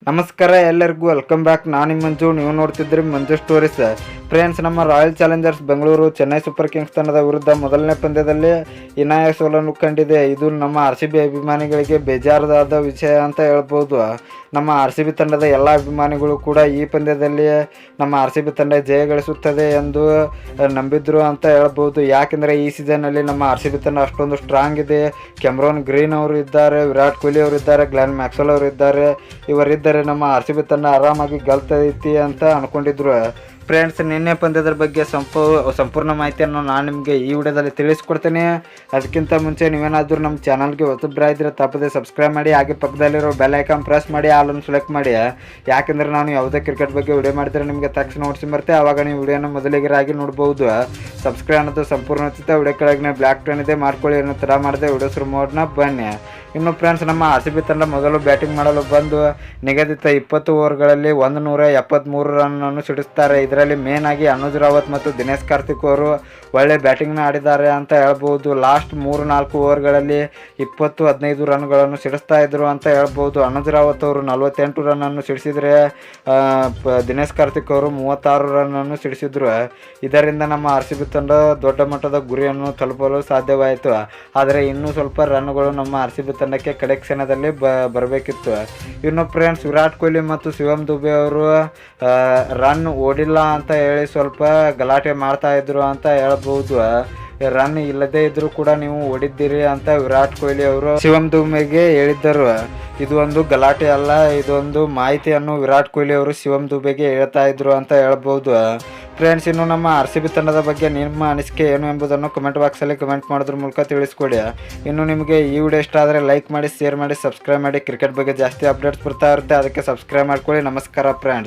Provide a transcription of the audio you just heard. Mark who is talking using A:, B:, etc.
A: ನಮಸ್ಕಾರ ಎಲ್ಲರಿಗೂ welcome back. ನಾನು ನಿಮ್ಮ ಮಂಜು, ನೀವು ನೋಡ್ತಿದ್ರಿ ಮಂಜು ಸ್ಟೋರೀಸ್. ಫ್ರೆಂಡ್ಸ್, ನಮ್ಮ royal Challengers Bengaluru Chennai super Kings ತಂಡದ ವಿರುದ್ಧ ಮೊದಲನೇ ಪಂದ್ಯದಲ್ಲಿ ಹೀನಾಯ ಸೋಲನ್ನು ಕಂಡಿದೆ. ಇದು ನಮ್ಮ RCB ಅಭಿಮಾನಿಗಳಿಗೆ ಬೇಜಾರಾದ ವಿಷಯ ಅಂತ ಹೇಳ್ಬೋದು. ನಮ್ಮ RCB ತಂಡದ ಎಲ್ಲ ಅಭಿಮಾನಿಗಳು ಕೂಡ ಈ ಪಂದ್ಯದಲ್ಲಿ ನಮ್ಮ RCB ತಂಡ ಜಯ ಗಳಿಸುತ್ತದೆ ಎಂದು ನಂಬಿದ್ರು ಅಂತ ಹೇಳ್ಬೋದು. ಯಾಕೆಂದರೆ ಈ ಸೀಸನ್ನಲ್ಲಿ ನಮ್ಮ RCB ತಂಡ ಅಷ್ಟೊಂದು ಸ್ಟ್ರಾಂಗ್ ಇದೆ. ಕ್ಯಾಮ್ರಾನ್ ಗ್ರೀನ್ ಅವರು ಇದ್ದಾರೆ, ವಿರಾಟ್ ಕೊಹ್ಲಿ ಅವರು ಇದ್ದಾರೆ, ಗ್ಲೆನ್ ಮ್ಯಾಕ್ಸ್ವೆಲ್ ಅವರು ಇದ್ದಾರೆ. ಇವರಿದ್ದರೆ ನಮ್ಮ RCB ತಂಡ ಆರಾಮಾಗಿ ಗೆಲ್ತೈತಿ ಅಂತ ಅನ್ಕೊಂಡಿದ್ರು. ಫ್ರೆಂಡ್ಸ್, ನಿನ್ನೆ ಪಂದ್ಯದ ಬಗ್ಗೆ ಸಂಪೂರ್ಣ ಮಾಹಿತಿಯನ್ನು ನಾನು ನಿಮಗೆ ಈ ವಿಡಿಯೋದಲ್ಲಿ ತಿಳಿಸ್ಕೊಡ್ತೇನೆ. ಅದಕ್ಕಿಂತ ಮುಂಚೆ ನೀವೇನಾದರೂ ನಮ್ಮ ಚಾನಲ್ಗೆ ಹೊಸಬ್ರಾಗಿದ್ದರೆ ತಪ್ಪದೆ ಸಬ್ಸ್ಕ್ರೈಬ್ ಮಾಡಿ, ಹಾಗೆ ಪಕ್ಕದಲ್ಲಿರೋ ಬೆಲ್ ಐಕಾನ್ ಪ್ರೆಸ್ ಮಾಡಿ, ಆಲನ್ನು ಸೆಲೆಕ್ಟ್ ಮಾಡಿ. ಯಾಕೆಂದರೆ ನಾನು ಯಾವುದೇ ಕ್ರಿಕೆಟ್ ಬಗ್ಗೆ ವಿಡಿಯೋ ಮಾಡಿದರೆ ನಿಮಗೆ ತಕ್ಷಣ ನೋಟಿಸಿ ಬರುತ್ತೆ. ಆವಾಗ ನೀವು ವಿಡಿಯೋನ ಮೊದಲಿಗರಾಗಿ ನೋಡ್ಬೋದು. ಸಬ್ಸ್ಕ್ರೈಬ್ ಅನ್ನೋದು ಸಂಪೂರ್ಣ ಉಚಿತ. ವಿಡಿಯೋ ಕೆಳಗೆ ಬ್ಲ್ಯಾಕ್ ಟೋನ್ ಇದೆ, ಮಾಡ್ಕೊಳ್ಳಿ. ಏನೋ ಥರ ಮಾಡಿದೆ ವಿಡಿಯೋ ಶುರು ಮಾಡೋಣ ಬನ್ನಿ. ಇನ್ನು ಫ್ರೆಂಡ್ಸ್, ನಮ್ಮ RCB ತಂಡ ಮೊದಲು ಬ್ಯಾಟಿಂಗ್ ಮಾಡಲು ಬಂದು ನಿಗದಿತ 20 ಓವರ್ಗಳಲ್ಲಿ 173 ರನ್ನನ್ನು ಸಿಡಿಸ್ತಾರೆ. ಇದರಲ್ಲಿ ಮೇನ್ ಆಗಿ ಅನುಜ್ ರಾವತ್ ಮತ್ತು ದಿನೇಶ್ ಕಾರ್ತಿಕ್ ಅವರು ಒಳ್ಳೆ ಬ್ಯಾಟಿಂಗ್ನ ಆಡಿದ್ದಾರೆ ಅಂತ ಹೇಳ್ಬೋದು. ಲಾಸ್ಟ್ 3-4 ಓವರ್ಗಳಲ್ಲಿ 20-15 ರನ್ಗಳನ್ನು ಸಿಡಿಸ್ತಾ ಇದ್ರು ಅಂತ ಹೇಳ್ಬೋದು. ಅನುಜ್ ರಾವತ್ ಅವರು 48 ರನ್ನನ್ನು ಸಿಡಿಸಿದರೆ ದಿನೇಶ್ ಕಾರ್ತಿಕ್ ಅವರು 36 ರನ್ನನ್ನು ಸಿಡಿಸಿದ್ರು. ಇದರಿಂದ ನಮ್ಮ RCB ತಂಡ ದೊಡ್ಡ ಮಟ್ಟದ ಗುರಿಯನ್ನು ತಲುಪಲು ಸಾಧ್ಯವಾಯಿತು. ಆದರೆ ಇನ್ನೂ ಸ್ವಲ್ಪ ರನ್ಗಳು ನಮ್ಮ RCB ತಂಡಕ್ಕೆ ಕಡೆ ಕ್ಷಣದಲ್ಲಿ ಬರಬೇಕಿತ್ತು. ಇನ್ನು ಫ್ರೆಂಡ್ಸ್, ವಿರಾಟ್ ಕೊಹ್ಲಿ ಮತ್ತು ಶಿವಮ್ ದುಬೆ ಅವರು ರನ್ ಓಡಿಲ್ಲ ಅಂತ ಹೇಳಿ ಸ್ವಲ್ಪ ಗಲಾಟೆ ಮಾಡ್ತಾ ಇದ್ರು ಅಂತ ಹೇಳ್ಬೋದು. ರನ್ ಇಲ್ಲದೇ ಇದ್ರೂ ಕೂಡ ನೀವು ಓಡಿದ್ದೀರಿ ಅಂತ ವಿರಾಟ್ ಕೊಹ್ಲಿ ಅವರು ಶಿವಮ್ ದುಬೆಗೆ ಹೇಳಿದ್ದರು. ಇದು ಒಂದು ಗಲಾಟೆ ಅಲ್ಲ, ಇದೊಂದು ಮಾಹಿತಿಯನ್ನು ವಿರಾಟ್ ಕೊಹ್ಲಿ ಅವರು ಶಿವಮ್ ದುಬೆಗೆ ಹೇಳ್ತಾ ಇದ್ರು ಅಂತ ಹೇಳ್ಬೋದು. ಫ್ರೆಂಡ್ಸ್, ಇನ್ನು ನಮ್ಮ RCB ತಂಡದ ಬಗ್ಗೆ ನಿಮ್ಮ ಅನಿಸಿಕೆ ಏನು ಎಂಬುದನ್ನು ಕಮೆಂಟ್ ಬಾಕ್ಸಲ್ಲಿ ಕಮೆಂಟ್ ಮಾಡೋದ್ರ ಮೂಲಕ ತಿಳಿಸ್ಕೊಡಿ. ಇನ್ನು ನಿಮಗೆ ಈ ವಿಡಿಯೋ ಇಷ್ಟ ಆದರೆ ಲೈಕ್ ಮಾಡಿ, ಶೇರ್ ಮಾಡಿ, ಸಬ್ಸ್ಕ್ರೈಬ್ ಮಾಡಿ. ಕ್ರಿಕೆಟ್ ಬಗ್ಗೆ ಜಾಸ್ತಿ ಅಪ್ಡೇಟ್ಸ್ ಬರ್ತಾ ಇರುತ್ತೆ, ಅದಕ್ಕೆ ಸಬ್ಸ್ಕ್ರೈಬ್ ಮಾಡ್ಕೊಳ್ಳಿ. ನಮಸ್ಕಾರ ಫ್ರೆಂಡ್ಸ್.